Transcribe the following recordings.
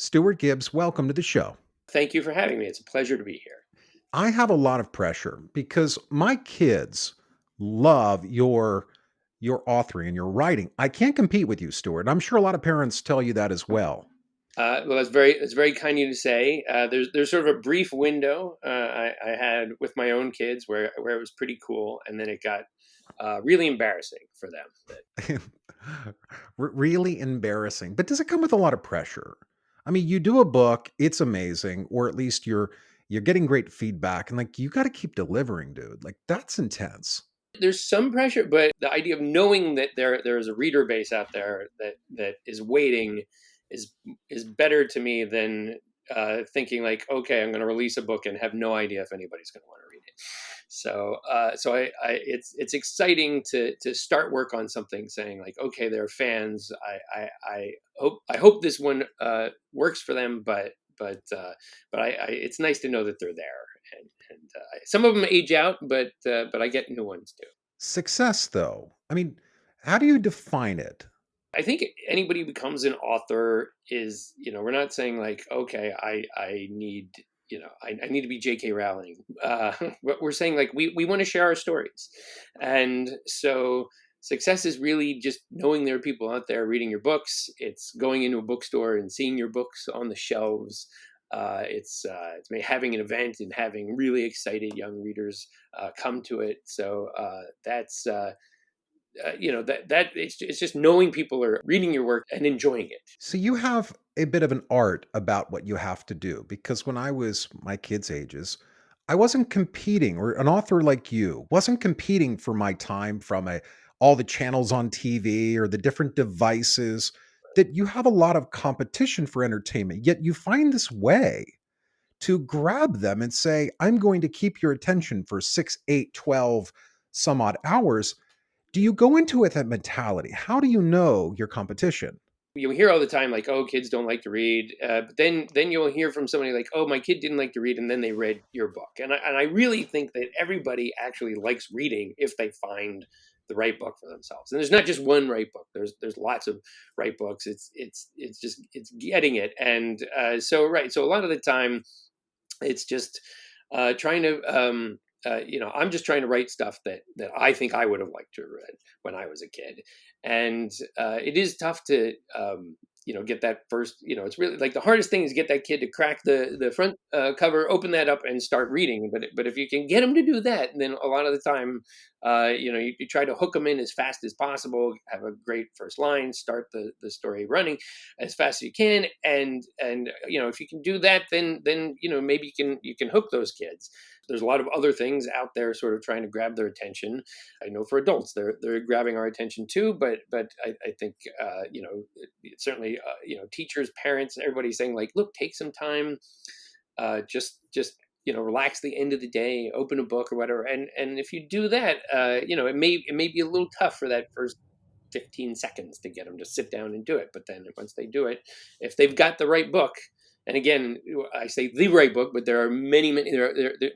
Stuart Gibbs, welcome to the show. Thank you for having me. It's a pleasure to be here. I have a lot of pressure because my kids love your authoring and your writing. I can't compete with you, Stuart. I'm sure a lot of parents tell you that as well. Well, that's very kind of you to say. There's sort of a brief window I had with my own kids where it was pretty cool, and then it got really embarrassing for them. Really embarrassing. But does it come with a lot of pressure? I mean, you do a book, it's amazing, or at least you're getting great feedback and like you got to keep delivering, dude. Like that's intense. There's some pressure, but the idea of knowing that there's a reader base out there that is waiting is is better to me than thinking like, okay, I'm going to release a book and have no idea if anybody's going to want to read it. It's exciting to start work on something, saying like, okay, there are fans. I hope this one works for them, but it's nice to know that they're there, and some of them age out, but I get new ones too. Success though. I mean, how do you define it? I think anybody who becomes an author is, we're not saying like, okay, I need, I need to be J.K. Rowling. But we're saying like, we want to share our stories. And so success is really just knowing there are people out there reading your books. It's going into a bookstore and seeing your books on the shelves. It's maybe having an event and having really excited young readers come to it. So that's that it's just knowing people are reading your work and enjoying it. So you have a bit of an art about what you have to do because when I was my kids' ages, I wasn't competing, or an author like you wasn't competing for my time from all the channels on TV or the different devices. That you have a lot of competition for entertainment, yet you find this way to grab them and say, I'm going to keep your attention for 6, 8, 12 some odd hours. Do you go into it with that mentality? How do you know your competition? You hear all the time like, oh, kids don't like to read, but then you'll hear from somebody like, oh, my kid didn't like to read, and then they read your book. And I really think that everybody actually likes reading if they find the right book for themselves. And there's not just one right book. There's lots of right books. It's getting it. And so a lot of the time it's just trying to I'm just trying to write stuff that I think I would have liked to have read when I was a kid. And it is tough to get that first. It's really like the hardest thing is get that kid to crack the front cover, open that up, and start reading. But if you can get them to do that, then a lot of the time you try to hook them in as fast as possible, have a great first line, start the story running as fast as you can, and if you can do that, then maybe you can hook those kids. There's a lot of other things out there sort of trying to grab their attention. I know for adults they're grabbing our attention too, but I think certainly teachers, parents, everybody's saying like, look, take some time, just relax the end of the day, open a book or whatever. And if you do that, it may be a little tough for that first 15 seconds to get them to sit down and do it. But then once they do it, if they've got the right book, and again, I say the right book, but there are many.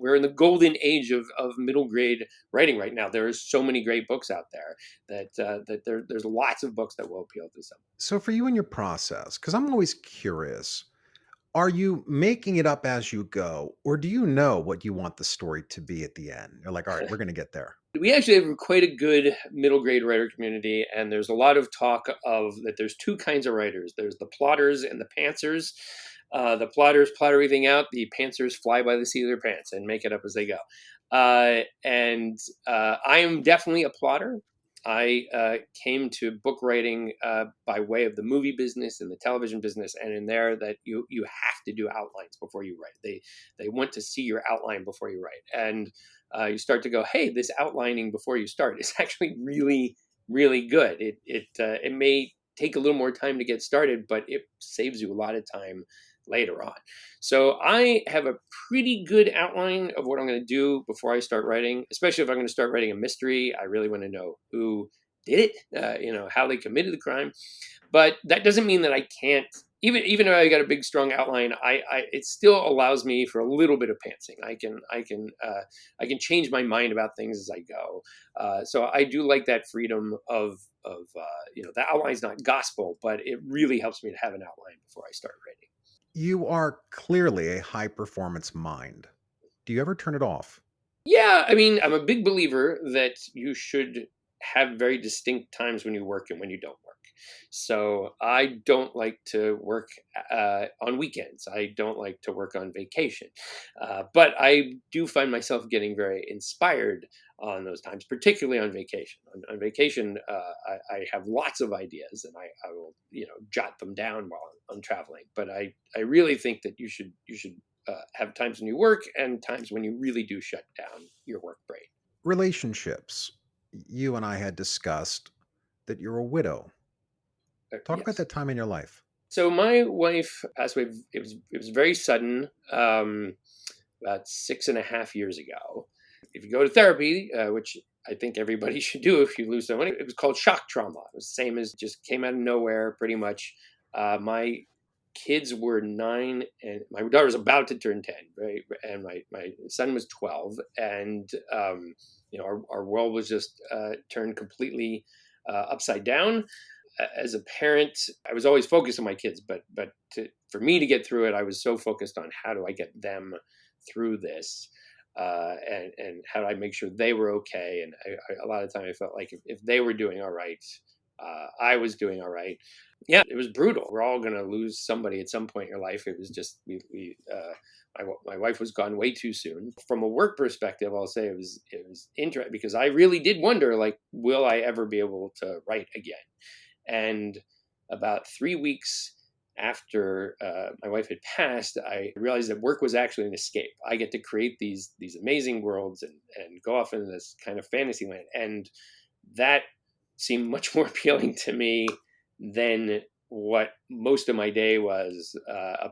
We're in the golden age of middle grade writing right now. There are so many great books out there there's lots of books that will appeal to some. So for you in your process, because I'm always curious, are you making it up as you go, or do you know what you want the story to be at the end? You're like, all right, we're going to get there. We actually have quite a good middle grade writer community, and there's a lot of talk of that there's two kinds of writers. There's the plotters and the pantsers. The plotters plot everything out. The pantsers fly by the seat of their pants and make it up as they go. And I am definitely a plotter. I came to book writing by way of the movie business and the television business, and in there that you have to do outlines before you write. They want to see your outline before you write, and you start to go, hey, this outlining before you start is actually really, really good. It may take a little more time to get started, but it saves you a lot of time later on. So I have a pretty good outline of what I'm going to do before I start writing, especially if I'm going to start writing a mystery. I really want to know who did it, how they committed the crime. But that doesn't mean that I can't. Even though I got a big strong outline, it still allows me for a little bit of pantsing. I can change my mind about things as I go. So I do like that freedom of the outline's not gospel, but it really helps me to have an outline before I start writing. You are clearly a high performance mind. Do you ever turn it off? Yeah, I mean, I'm a big believer that you should have very distinct times when you work and when you don't work. So I don't like to work on weekends. I don't like to work on vacation. But I do find myself getting very inspired on those times, particularly on vacation. On vacation, I have lots of ideas, and I will, jot them down while I'm traveling. But I really think that you should have times when you work and times when you really do shut down your work brain. Relationships. You and I had discussed that you're a widow. Talk about Yes. that time in your life. So my wife passed away. It was very sudden, about 6.5 years ago. If you go to therapy, which I think everybody should do if you lose someone, it was called shock trauma. It was the same as just came out of nowhere, pretty much. My kids were 9, and my daughter was about to turn 10, right? And my son was 12, and our world was just turned completely upside down. As a parent, I was always focused on my kids, for me to get through it, I was so focused on how do I get them through this, and how do I make sure they were okay. And a lot of time I felt like if they were doing all right, I was doing all right. Yeah, it was brutal. We're all going to lose somebody at some point in your life. It was just my wife was gone way too soon. From a work perspective, I'll say it was interesting because I really did wonder, like, will I ever be able to write again? And about 3 weeks after my wife had passed, I realized that work was actually an escape. I get to create these amazing worlds and go off into this kind of fantasy land, and that seemed much more appealing to me than what most of my day was,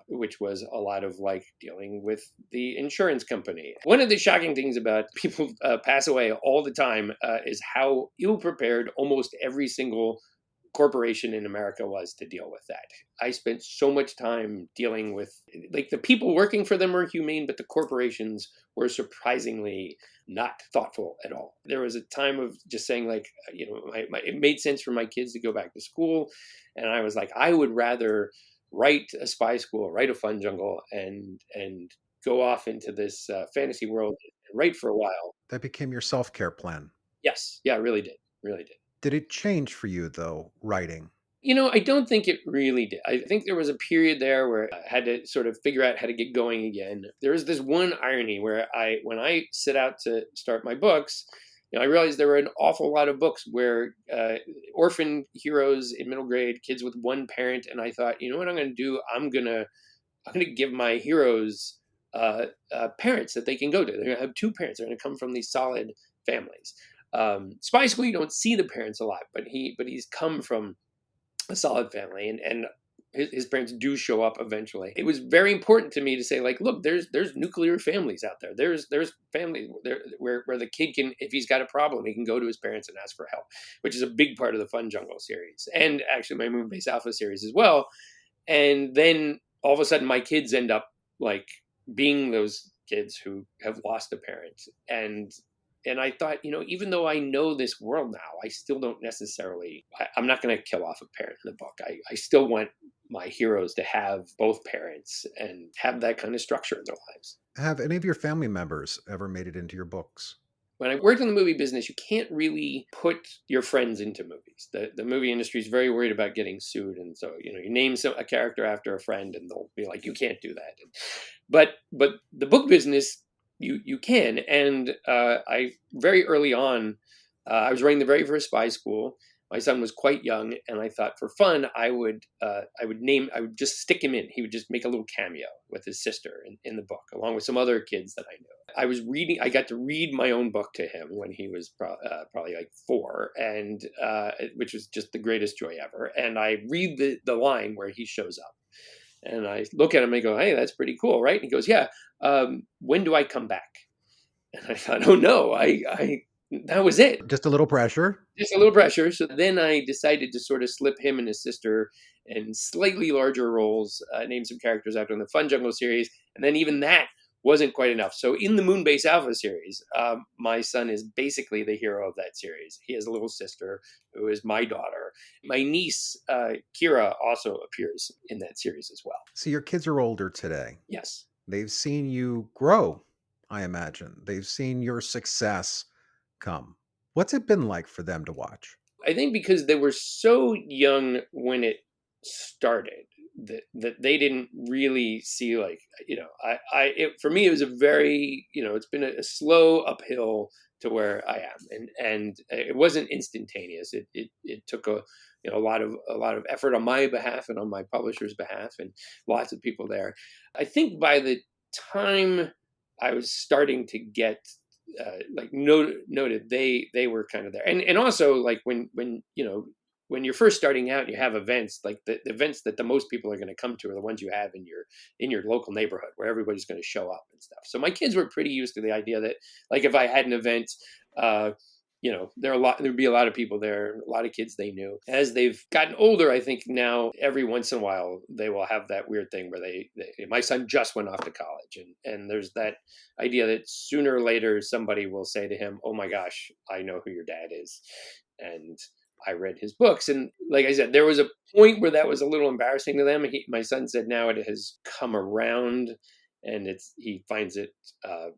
which was a lot of like dealing with the insurance company. One of the shocking things about people pass away all the time is how ill prepared almost every single corporation in America was to deal with that. I spent so much time dealing with, like, the people working for them were humane, but the corporations were surprisingly not thoughtful at all. There was a time of just saying, like, it made sense for my kids to go back to school, and I was like, I would rather write a spy school, write a FunJungle, and go off into this fantasy world and write for a while. That became your self care plan. Yes, yeah, I really did, really did. Did it change for you, though, writing? I don't think it really did. I think there was a period there where I had to sort of figure out how to get going again. There is this one irony where when I set out to start my books, I realized there were an awful lot of books where orphan heroes in middle grade, kids with one parent, and I thought, you know what I'm going to do? I'm gonna give my heroes parents that they can go to. They're gonna have two parents. They're gonna come from these solid families. Spy School, you don't see the parents a lot, but he's come from a solid family, and his parents do show up eventually. It was very important to me to say, like, look, there's nuclear families out there. There's families where the kid can, if he's got a problem, he can go to his parents and ask for help, which is a big part of the FunJungle series, and actually my Moonbase Alpha series as well. And then all of a sudden my kids end up like being those kids who have lost a parent, and I thought, even though I know this world now, I still don't necessarily, I'm not going to kill off a parent in the book. I still want my heroes to have both parents and have that kind of structure in their lives. Have any of your family members ever made it into your books? When I worked in the movie business, you can't really put your friends into movies. The movie industry is very worried about getting sued. And so, you name a character after a friend and they'll be like, you can't do that. But the book business, you can. And I very early on, I was writing the very first spy school. My son was quite young, and I thought for fun I would just stick him in. He would just make a little cameo with his sister in the book, along with some other kids that I knew. I got to read my own book to him when he was probably like 4, and which was just the greatest joy ever. And I read the line where he shows up, and I look at him and I go, "Hey, that's pretty cool, right?" And he goes, "Yeah. When do I come back?" And I thought, "Oh no, I that was it." Just a little pressure. Just a little pressure. So then I decided to sort of slip him and his sister in slightly larger roles, name some characters after in the FunJungle series, and then even that wasn't quite enough. So in the Moonbase Alpha series, my son is basically the hero of that series. He has a little sister who is my daughter, more. My niece, Kira, also appears in that series as well. So your kids are older today. Yes. They've seen you grow, I imagine. They've seen your success come. What's it been like for them to watch? I think because they were so young when it started that they didn't really see, like, for me it was a very, it's been a slow uphill to where I am, and it wasn't instantaneous. It took a lot of effort on my behalf and on my publisher's behalf, and lots of people there. I think by the time I was starting to get like noted, they were kind of there, and also, like, when you're first starting out, you have events, like the events that the most people are going to come to are the ones you have in your local neighborhood, where everybody's going to show up and stuff. So my kids were pretty used to the idea that, like, if I had an event, uh, there'd be a lot of people there, a lot of kids they knew. As they've gotten older, I think now every once in a while they will have that weird thing where my son just went off to college, and there's that idea that sooner or later somebody will say to him, "Oh my gosh, I know who your dad is," and I read his books. And like I said, there was a point where that was a little embarrassing to them. My son said now it has come around, and he finds it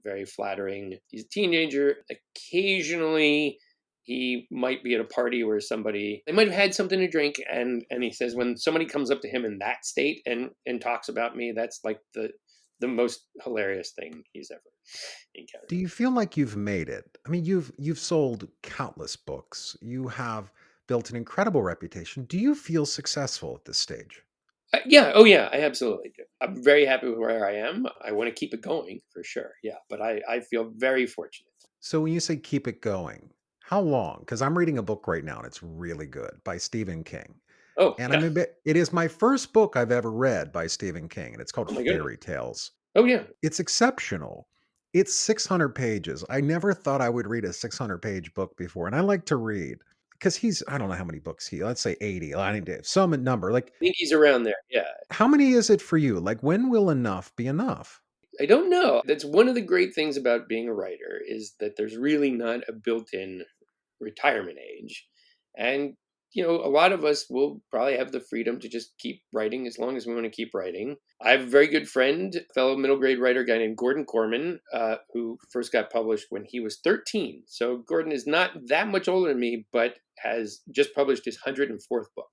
very flattering. He's a teenager. Occasionally, he might be at a party where they might have had something to drink, and he says, when somebody comes up to him in that state and talks about me, that's like the most hilarious thing he's ever Do encountered. you feel like you've made it? I mean, you've sold countless books. You have built an incredible reputation. Do you feel successful at this stage? Yeah, oh yeah, I absolutely do. I'm very happy with where I am. I want to keep it going for sure. Yeah, but I feel very fortunate. So when you say keep it going, how long? Because I'm reading a book right now and it's really good by Stephen King. Oh And yeah. it is my first book I've ever read by Stephen King, and it's called Oh my goodness. Fairy Tales. Oh yeah. It's exceptional. It's 600 pages. I never thought I would read a 600-page book before, and I like to read because I don't know how many books let's say 80. I need to some number. Like, I think he's around there. Yeah. how many is it for you? Like, when will enough be enough? I don't know. That's one of the great things about being a writer, is that there's really not a built-in retirement age. And a lot of us will probably have the freedom to just keep writing as long as we want to keep writing. I have a very good friend, fellow middle grade writer, guy named Gordon Corman, who first got published when he was 13. So Gordon is not that much older than me, but has just published his 104th book.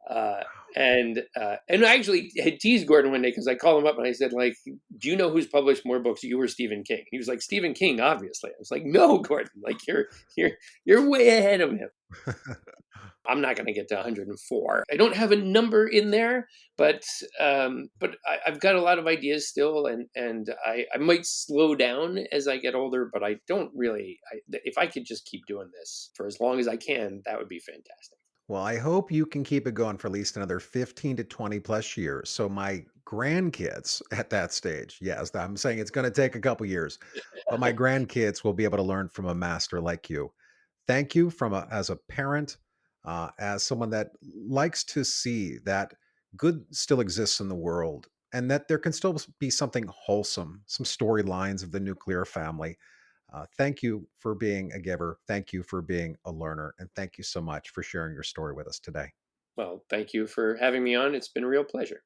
Uh, and I actually had teased Gordon one day because I called him up and I said, like, "Do you know who's published more books, you or Stephen King?" He was like, "Stephen King, obviously." I was like, "No, Gordon, like, you're way ahead of him." I'm not going to get to 104. I don't have a number in there, but I've got a lot of ideas still, and I might slow down as I get older, but I don't really. If I could just keep doing this for as long as I can, that would be fantastic. Well, I hope you can keep it going for at least another 15 to 20 plus years. So my grandkids at that stage, yes, I'm saying it's going to take a couple years, but my grandkids will be able to learn from a master like you. Thank you as a parent, as someone that likes to see that good still exists in the world and that there can still be something wholesome, some storylines of the nuclear family. Thank you for being a giver. Thank you for being a learner. And thank you so much for sharing your story with us today. Well, thank you for having me on. It's been a real pleasure.